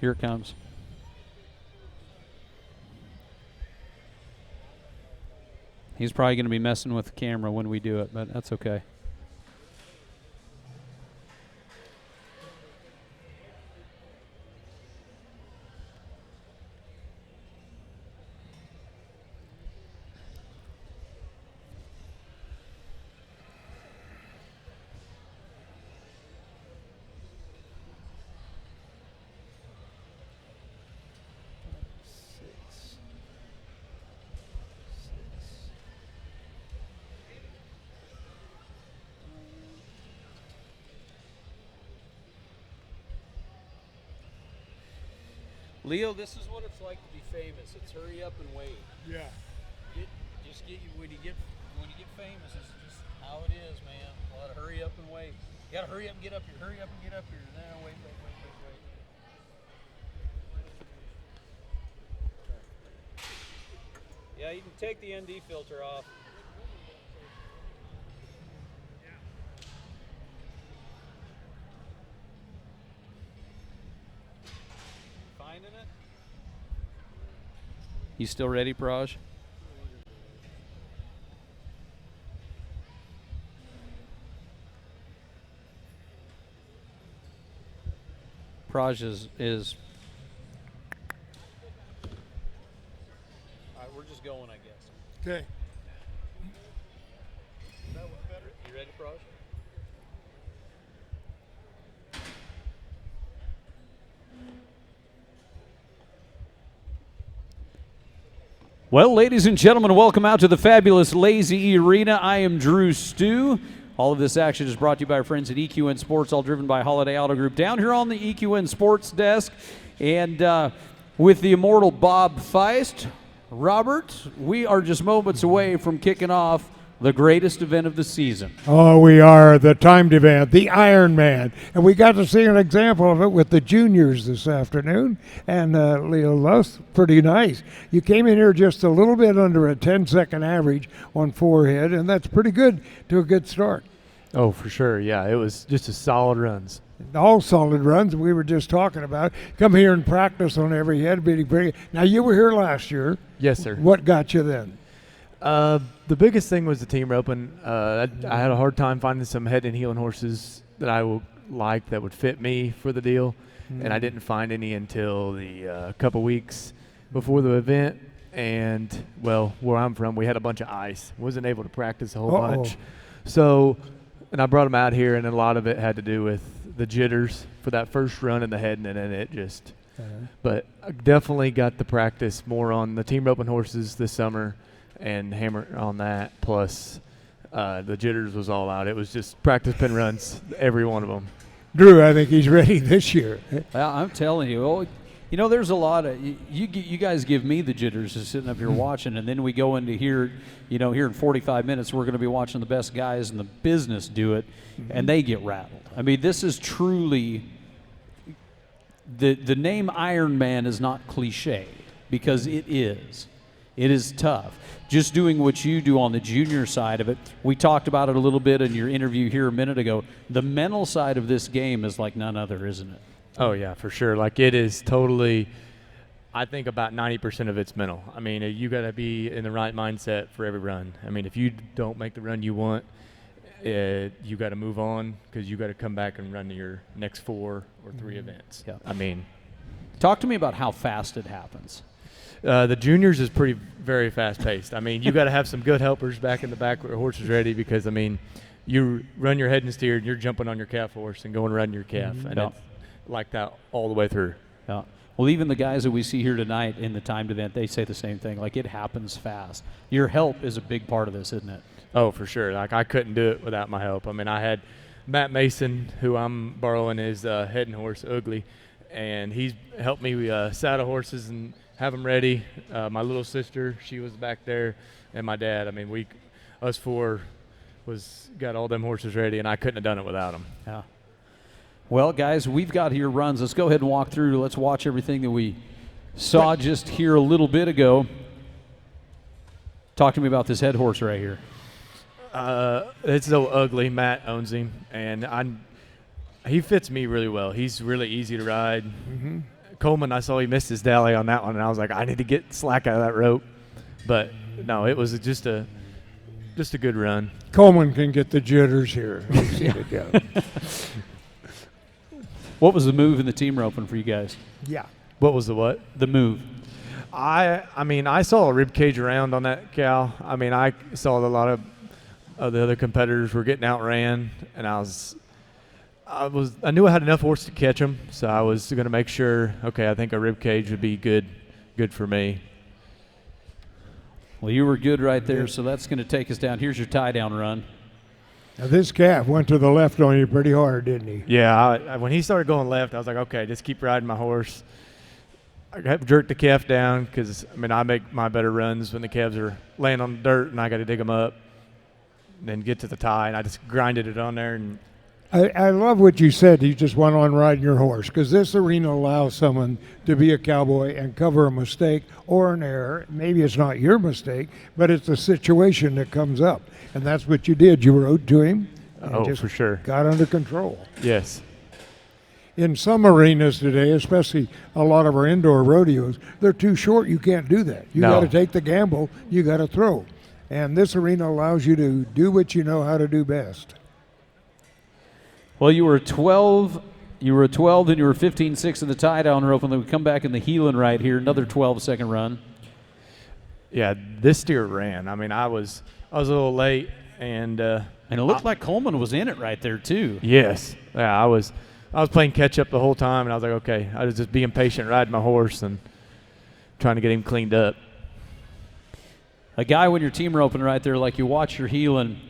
Here it comes. He's probably going to be messing with the camera when we do it, but that's okay. Leo, this is what it's like to be famous. It's hurry up and wait. Yeah. When you get famous, it's just how it is, man. A lot of hurry up and wait. You gotta hurry up and get up here. Hurry up and get up here. No, wait. Yeah, you can take the ND filter off. Finding it? You still ready, Praj? Praj is all right, we're just going, I guess. Okay. That was better. You ready, Praj? Well, ladies and gentlemen, welcome out to the fabulous Lazy Arena. I am Drew Stew. All of this action is brought to you by our friends at EQN Sports, all driven by Holiday Auto Group, down here on the EQN Sports Desk. And with the immortal Bob Feist, Robert, we are just moments away from kicking off the greatest event of the season. Oh, we are the timed event, the Ironman. And we got to see an example of it with the juniors this afternoon. And Leo Loucks, pretty nice. You came in here just a little bit under a 10-second average on forehead, and that's pretty good to a good start. Oh, for sure. Yeah, it was just a solid runs. All solid runs we were just talking about. Come here and practice on every head. Now, you were here last year. Yes, sir. What got you then? The biggest thing was the team roping. I had a hard time finding some head and heeling horses that I would like that would fit me for the deal, and I didn't find any until the couple weeks before the event. And, well, where I'm from, we had a bunch of ice. Wasn't able to practice a whole bunch. So, and I brought them out here, and a lot of it had to do with the jitters for that first run in the head, and then it just but I definitely got to practice more on the team roping horses this summer and hammer on that, plus the jitters was all out. It was just practice pen runs, every one of them. Drew, I think he's ready this year. Well, I'm telling you, you know, there's a lot of you guys give me the jitters just sitting up here watching, and then we go into here, you know, here in 45 minutes we're going to be watching the best guys in the business do it, and they get rattled. I mean, this is truly the name Iron Man is not cliche, because it is. It is tough. Just doing what you do on the junior side of it, we talked about it a little bit in your interview here a minute ago. The mental side of this game is like none other, isn't it? Oh, yeah, for sure. Like, it is totally, I think about 90% of it's mental. I mean, you got to be in the right mindset for every run. I mean, if you don't make the run you want, you got to move on, because you got to come back and run to your next 4 or 3 events. Yeah. I mean, talk to me about how fast it happens. The juniors is very fast-paced. I mean, you got to have some good helpers back in the back with your horses ready, because, I mean, you run your head and steer, and you're jumping on your calf horse and going around your calf, and it's like that all the way through. Yeah. Well, even the guys that we see here tonight in the timed event, they say the same thing. Like, it happens fast. Your help is a big part of this, isn't it? Oh, for sure. Like, I couldn't do it without my help. I mean, I had Matt Mason, who I'm borrowing his head and horse, Ugly, and he's helped me saddle horses and have them ready. My little sister, she was back there, and my dad. I mean, us 4 got all them horses ready, and I couldn't have done it without them. Yeah. Well, guys, we've got here runs. Let's go ahead and walk through. Let's watch everything that we saw just here a little bit ago. Talk to me about this head horse right here. It's so Ugly. Matt owns him, and he fits me really well. He's really easy to ride. Coleman, I saw he missed his dally on that one, and I was like, I need to get slack out of that rope. But no, it was just a good run. Coleman can get the jitters here. We've seen it go. What was the move in the team roping for you guys? Yeah. What was the what? The move. I mean, I saw a rib cage around on that cow. I mean, I saw a lot of the other competitors were getting outran, and I knew I had enough horse to catch them, so I was going to make sure. Okay, I think a rib cage would be good for me. Well, you were good right there, so that's going to take us down. Here's your tie down run. Now this calf went to the left on you pretty hard, didn't he? Yeah, when he started going left, I was like, okay, just keep riding my horse. I jerked the calf down because, I mean, I make my better runs when the calves are laying on the dirt and I got to dig them up and then get to the tie, and I just grinded it on there. And I love what you said. You just went on riding your horse, because this arena allows someone to be a cowboy and cover a mistake or an error. Maybe it's not your mistake, but it's a situation that comes up. And that's what you did. You rode to him and just for sure. got under control. Yes. In some arenas today, especially a lot of our indoor rodeos, they're too short. You can't do that. You got to take the gamble. You got to throw. And this arena allows you to do what you know how to do best. Well, you were 12. You were 12, and you were 15-6 in the tie down rope, and then we come back in the heeling right here. Another 12-second run. Yeah, this steer ran. I mean, I was a little late, and it looked like Coleman was in it right there too. Yes. Yeah, I was playing catch up the whole time, and I was like, okay, I was just being patient, riding my horse, and trying to get him cleaned up. A guy when you're team roping right there, like you watch your heeling,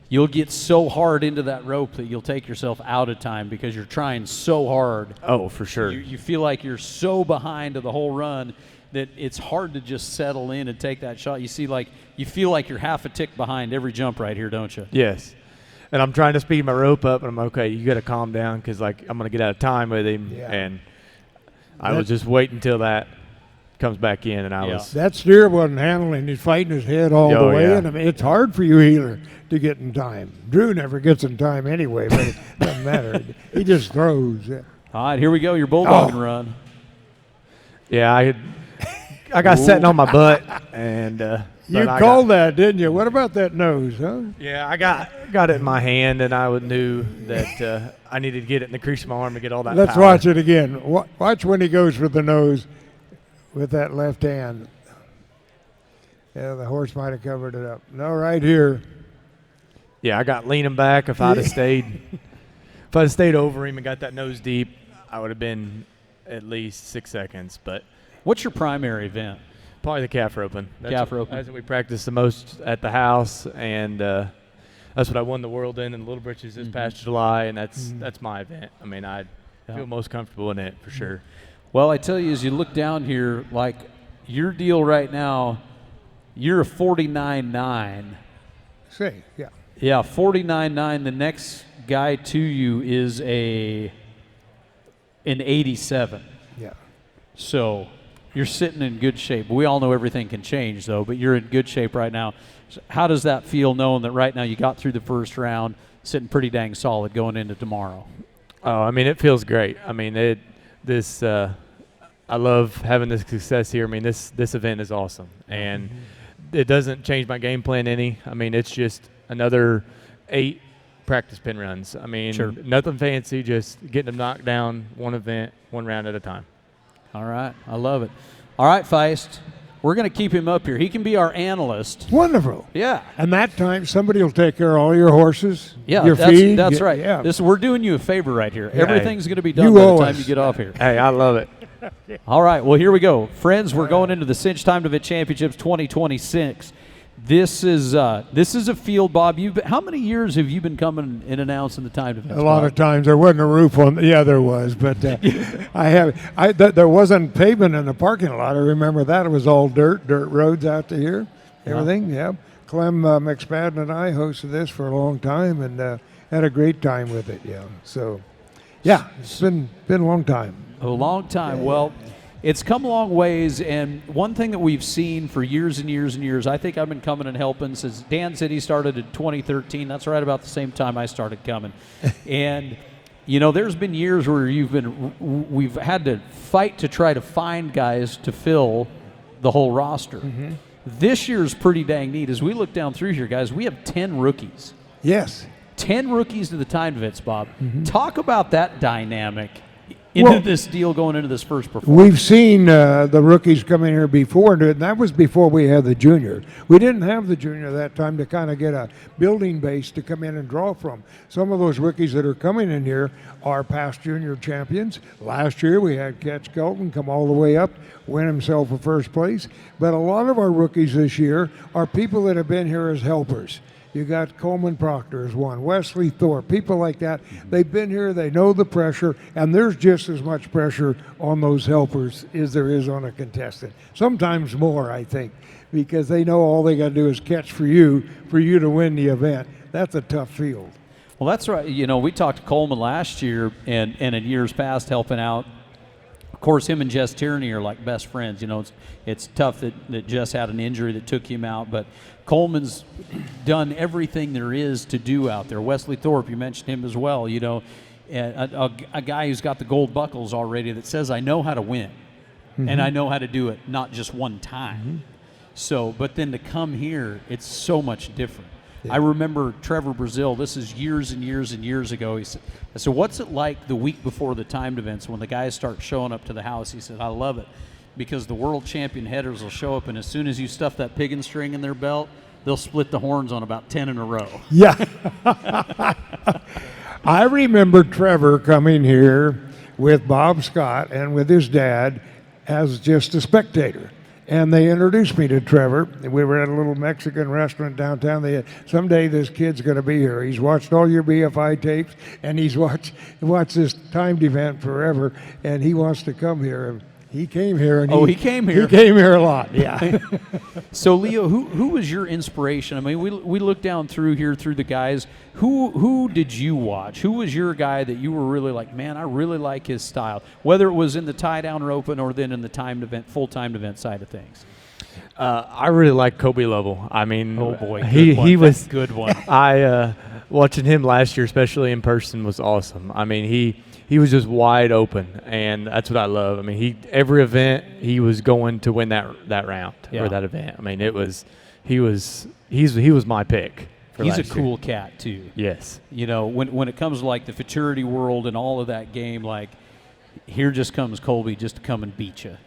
you'll get so hard into that rope that you'll take yourself out of time because you're trying so hard. Oh, for sure. You feel like you're so behind to the whole run that it's hard to just settle in and take that shot. You feel like you're half a tick behind every jump right here, don't you? Yes. And I'm trying to speed my rope up, and I'm okay, you got to calm down because, like, I'm going to get out of time with him. Yeah. And I was just waiting until that comes back in, and I was. That steer wasn't handling. He's fighting his head all the way in. I mean, it's hard for you, heeler, to get in time. Drew never gets in time anyway, but it doesn't matter. He just throws. All right, here we go, your bulldogging run. Yeah, I got setting on my butt, and you called that, didn't you? What about that nose, huh? Yeah, I got it in my hand, and I knew that I needed to get it in the crease of my arm to get all that Let's power. watch it again. Watch when he goes for the nose with that left hand. Yeah, the horse might have covered it up. No, right here. Yeah, I got leaning back. If I'd have stayed over him and got that nose deep, I would have been at least 6 seconds. But what's your primary event? Probably the calf roping. Calf roping. That's what we practice the most at the house, and that's what I won the world in Little Britches this past July, and that's my event. I mean, I feel most comfortable in it for sure. Well, I tell you, as you look down here, like your deal right now, you're a 49.9. See, yeah. Yeah, 49.9. The next guy to you is an 87. Yeah. So you're sitting in good shape. We all know everything can change, though, but you're in good shape right now. So how does that feel, knowing that right now you got through the first round, sitting pretty dang solid going into tomorrow? Oh, I mean, it feels great. I mean, I love having this success here. I mean, this event is awesome, and it doesn't change my game plan any. I mean, it's just another 8 practice pin runs. I mean, nothing fancy, just getting them knocked down one event, one round at a time. All right. I love it. All right, Feist. We're going to keep him up here. He can be our analyst. Wonderful. Yeah. And that time, somebody will take care of all your horses, yeah, your feed. That's right. Yeah. We're doing you a favor right here. Yeah. Everything's going to be done by the time you get off here. Hey, I love it. All right. Well, here we go. Friends, we're going into the CINCH Timed Event Championships 2026. This is a field, Bob. How many years have you been coming and announcing the timed events? A lot of times. There wasn't a roof on. Yeah, there was, but there wasn't pavement in the parking lot. I remember that. It was all dirt roads out to here. Everything. Yeah. Clem McSpadden and I hosted this for a long time and had a great time with it. Yeah. So, yeah, it's been a long time. A long time. Well, it's come a long ways, and one thing that we've seen for years and years and years, I think I've been coming and helping since Dan said he started in 2013. That's right about the same time I started coming. And you know, there's been years where we've had to fight to try to find guys to fill the whole roster. This year's pretty dang neat. As we look down through here, guys, we have 10 rookies. Yes. 10 rookies to the timed events, Bob. Talk about that dynamic into this deal going into this first performance. We've seen the rookies come in here before, and that was before we had the junior. We didn't have the junior that time to kind of get a building base to come in and draw from. Some of those rookies that are coming in here are past junior champions. Last year we had Ketch Kelton come all the way up, win himself a first place. But a lot of our rookies this year are people that have been here as helpers. You got Coleman Proctor as one, Wesley Thorpe, people like that. They've been here, they know the pressure, and there's just as much pressure on those helpers as there is on a contestant. Sometimes more, I think, because they know all they got to do is catch for you to win the event. That's a tough field. Well, that's right. You know, we talked to Coleman last year and in years past helping out. Of course, him and Jess Tierney are like best friends. You know, it's tough that Jess had an injury that took him out, but Coleman's done everything there is to do out there. Wesley Thorpe, you mentioned him as well. You know, a guy who's got the gold buckles already that says, I know how to win, and I know how to do it not just one time. So, but then to come here, it's so much different. Yeah. I remember Trevor Brazil, this is years and years and years ago. He said, so what's it like the week before the timed events when the guys start showing up to the house? He said, I love it because the world champion headers will show up, and as soon as you stuff that piggin string in their belt, they'll split the horns on about 10 in a row. Yeah. I remember Trevor coming here with Bob Scott and with his dad as just a spectator. And they introduced me to Trevor. We were at a little Mexican restaurant downtown. They had, someday this kid's going to be here. He's watched all your BFI tapes, and he's watched this timed event forever, and he wants to come here. And he came here. And he came here. He came here a lot, yeah. So, Leo, who was your inspiration? I mean, we look down through here through the guys. Who did you watch? Who was your guy that you were really like, man, I really like his style, whether it was in the tie-down or open or then in the timed event, full timed event side of things? I really like Kobe Lovell. I mean, oh boy, he was a good one. Watching him last year, especially in person, was awesome. I mean, he was just wide open, and that's what I love. I mean, every event he was going to win that round or that event. I mean, he was my pick. He's a cool cat too. Yes. You know, when it comes to like the futurity world and all of that game, like here just comes Colby just to come and beat you.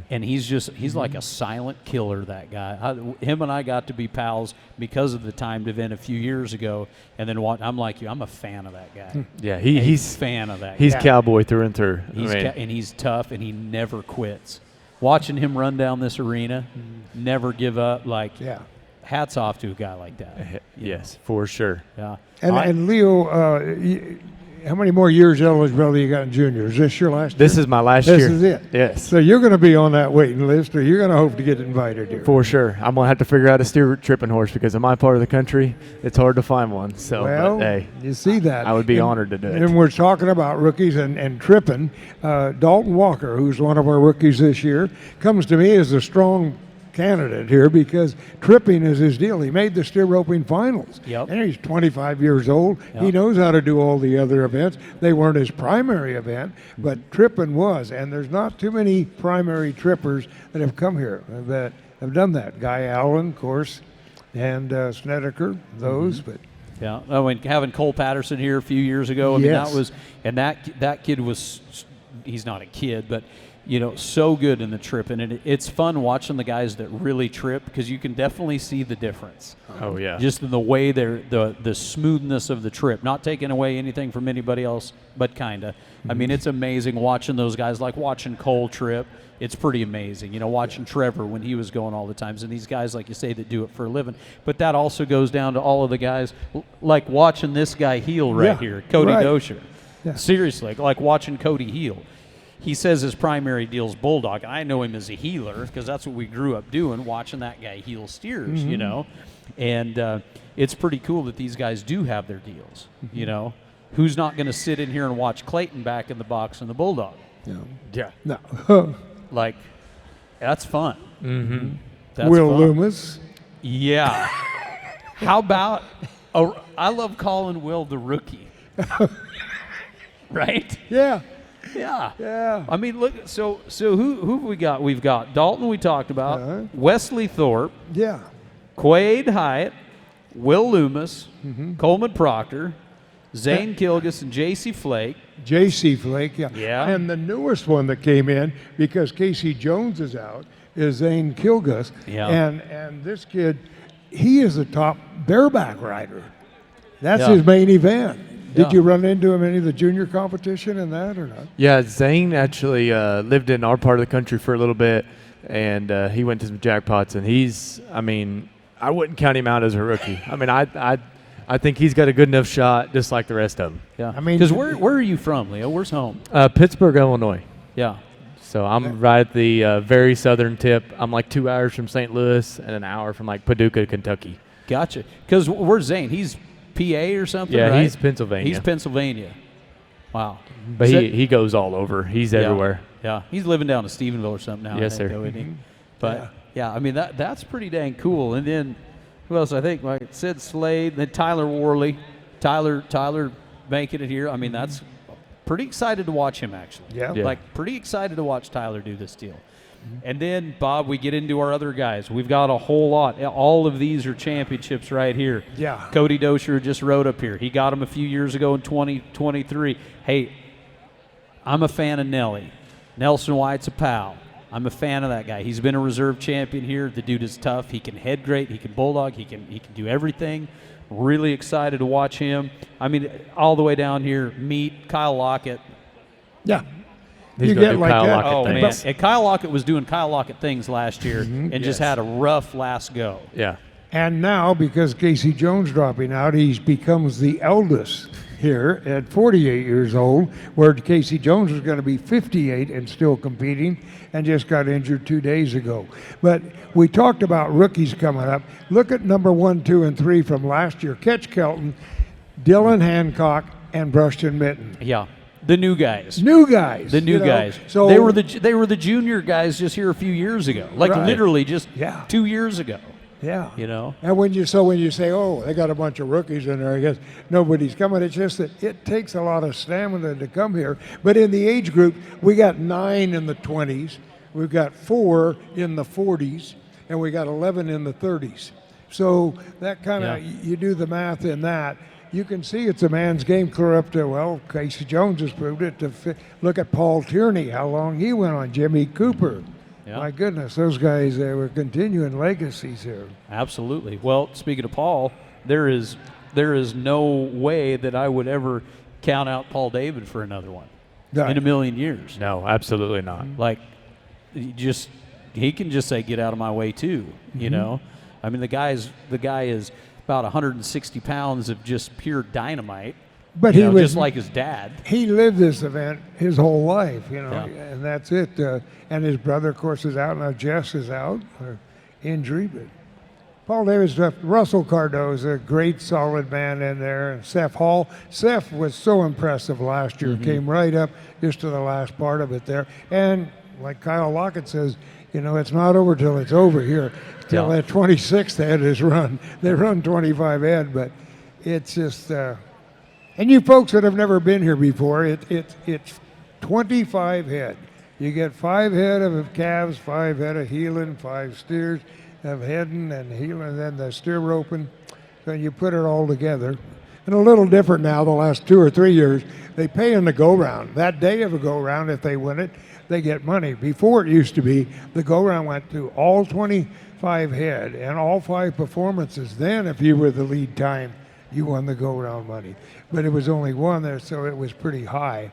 And he's like a silent killer, that guy. Him and I got to be pals because of the timed event a few years ago. And then I'm like you, I'm a fan of that guy. Yeah, he's a fan of that guy. He's cowboy through and through. And he's tough, and he never quits. Watching him run down this arena, never give up, hats off to a guy like that. Yes, for sure. Yeah. And Leo, how many more years eligibility you got in juniors? Is this your last year? This is my last year. This is it? Yes. So you're going to be on that waiting list, or you're going to hope to get invited here? For sure. I'm going to have to figure out a steer tripping horse because in my part of the country, it's hard to find one. So, well, hey, you see that. I would be honored to do it. And we're talking about rookies and tripping. Dalton Walker, who's one of our rookies this year, comes to me as a strong candidate here because tripping is his deal. He made the steer roping finals. Yep. And he's 25 years old. Yep. He knows how to do all the other events. They weren't his primary event, but tripping was. And there's not too many primary trippers that have come here that have done that. Guy Allen, of course, and Snedeker, those. But yeah, I mean, having Cole Patterson here a few years ago. I mean, that was, and that kid was, he's not a kid, but you know, so good in the trip, and it's fun watching the guys that really trip because you can definitely see the difference. Oh yeah, just in the way the smoothness of the trip, not taking away anything from anybody else, but kinda. I mean, it's amazing watching those guys, like watching Cole trip. It's pretty amazing, you know, watching Trevor when he was going all the times, and these guys, like you say, that do it for a living. But that also goes down to all of the guys, like watching this guy heel here, Cody Dosher. Yeah. Seriously, like watching Cody heel. He says his primary deal is bulldog. I know him as a healer because that's what we grew up doing, watching that guy heel steers, you know. And it's pretty cool that these guys do have their deals, you know. Who's not going to sit in here and watch Clayton back in the box and the bulldog? Yeah. No. Like, that's fun. That's Will fun. Loomis. Yeah. How about, I love calling Will the rookie. right? Yeah. Yeah. Yeah. I mean, look. So who have we got? We've got Dalton. We talked about Wesley Thorpe, Yeah. Quade Hyatt, Will Loomis, Coleman Proctor, Zane Kilgus, and J.C. Flake. J.C. Flake, yeah. Yeah. And the newest one that came in, because Casey Jones is out, is Zane Kilgus. Yeah. And this kid, he is a top bareback rider. That's Yeah. his main event. Did Yeah. you run into him in any of the junior competition and that or not? Yeah, Zane actually lived in our part of the country for a little bit, and he went to some jackpots, and I wouldn't count him out as a rookie. I mean, I think he's got a good enough shot, just like the rest of them. Yeah. I mean- because where are you from, Leo? Where's home? Pittsburgh, Illinois. Yeah. So I'm right at the very southern tip. I'm like 2 hours from St. Louis and an hour from like Paducah, Kentucky. Gotcha. Because where's Zane? He's PA or something, Yeah, right? he's Pennsylvania. He's Pennsylvania. Wow. But Is he goes all over. He's Yeah. everywhere. Yeah, he's living down in Stephenville or something now. I Yes, think, sir. though, isn't he? But yeah, I mean that's pretty dang cool. And then who else? I think like Sid Slade, then Tyler Worley, Tyler making it here. I mean that's pretty excited to watch him actually. Yeah. Yeah. Like pretty excited to watch Tyler do this deal. And then Bob, we get into our other guys. We've got a whole lot. All of these are championships right here. Yeah. Cody Dosher just rode up here. He got him a few years ago in 2023. Hey, I'm a fan of Nelly. Nelson White's a pal. I'm a fan of that guy. He's been a reserve champion here. The dude is tough. He can head great. He can bulldog. He can do everything. Really excited to watch him. I mean, all the way down here, meet Kyle Lockett. Yeah. He's You gonna get do like Kyle that. Lockett Oh, things. man. And Kyle Lockett was doing Kyle Lockett things last year and just Yes. had a rough last go. Yeah. And now, because Casey Jones dropping out, he becomes the eldest here at 48 years old, where Casey Jones was going to be 58 and still competing and just got injured 2 days ago. But we talked about rookies coming up. Look at number 1, 2, and 3 from last year. Ketch Kelton, Dylan Hancock, and Brushton Mitten. Yeah. The new guys. New guys. The new you know. guys. So they were the junior guys just here a few years ago. Like Right. literally just Yeah. 2 years ago. Yeah. You know? And when you say, oh, they got a bunch of rookies in there, I guess nobody's coming. It's just that it takes a lot of stamina to come here. But in the age group, we got 9 in the 20s, we've got 4 in the 40s, and we got 11 in the 30s. So that kind of, you do the math in that. You can see it's a man's game clear up to, well, Casey Jones has proved it. Look at Paul Tierney, how long he went on, Jimmy Cooper. Yeah. My goodness, those guys, they were continuing legacies here. Absolutely. Well, speaking of Paul, there is no way that I would ever count out Paul David for another one in a million years. No, absolutely not. Like, he can just say, "Get out of my way," too. You know, I mean, the guy is about 160 pounds of just pure dynamite. But you he know, was just like his dad. He lived this event his whole life, you know, Yeah. and that's it. And his brother, of course, is out. Now Jess is out for injury, but Paul Davis, Russell Cardoza, a great solid man in there, and Seth Hall. Seth was so impressive last year, came right up just to the last part of it there. And like Kyle Lockett says, you know, it's not over till it's over here. Till that 26th head is run. They run 25 head, but it's just, and you folks that have never been here before, it's 25 head. You get 5 head of calves, 5 head of heeling, 5 steers of heading and heeling, and then the steer roping. So you put it all together. And a little different now the last 2 or 3 years. They pay in the go-round. That day of a go-round, if they win it, they get money. Before it used to be, the go-round went to all 25 head and all 5 performances. Then if you were the lead time, you won the go-round money. But it was only one there, so it was pretty high.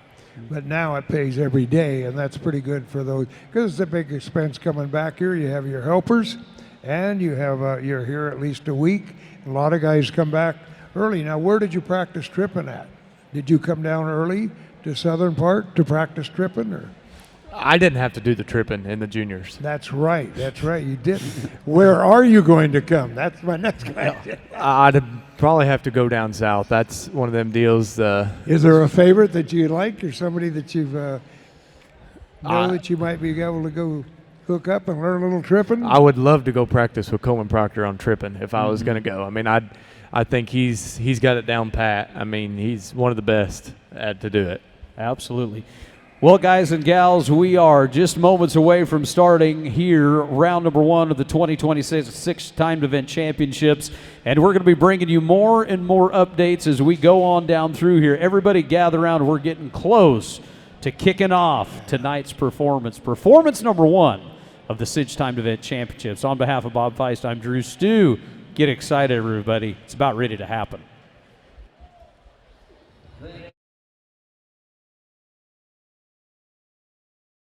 But now it pays every day, and that's pretty good for those, because it's a big expense coming back here. You have your helpers, and you have you're here at least a week. A lot of guys come back early. Now, where did you practice tripping at? Did you come down early to Southern Park to practice tripping, or? I didn't have to do the tripping in the juniors. That's right. You didn't. Where are you going to come? That's my next question. I'd probably have to go down south. That's one of them deals. Is there a favorite that you like, or somebody that you've know that you might be able to go hook up and learn a little tripping? I would love to go practice with Coleman Proctor on tripping if I was going to go. I mean, I think he's got it down pat. I mean, he's one of the best to do it. Absolutely. Well, guys and gals, we are just moments away from starting here round number 1 of the 2026 CINCH Timed Event Championships, and we're going to be bringing you more and more updates as we go on down through here. Everybody gather around. We're getting close to kicking off tonight's performance. Performance number 1 of the CINCH Timed Event Championships. On behalf of Bob Feist, I'm Drew Stew. Get excited, everybody. It's about ready to happen.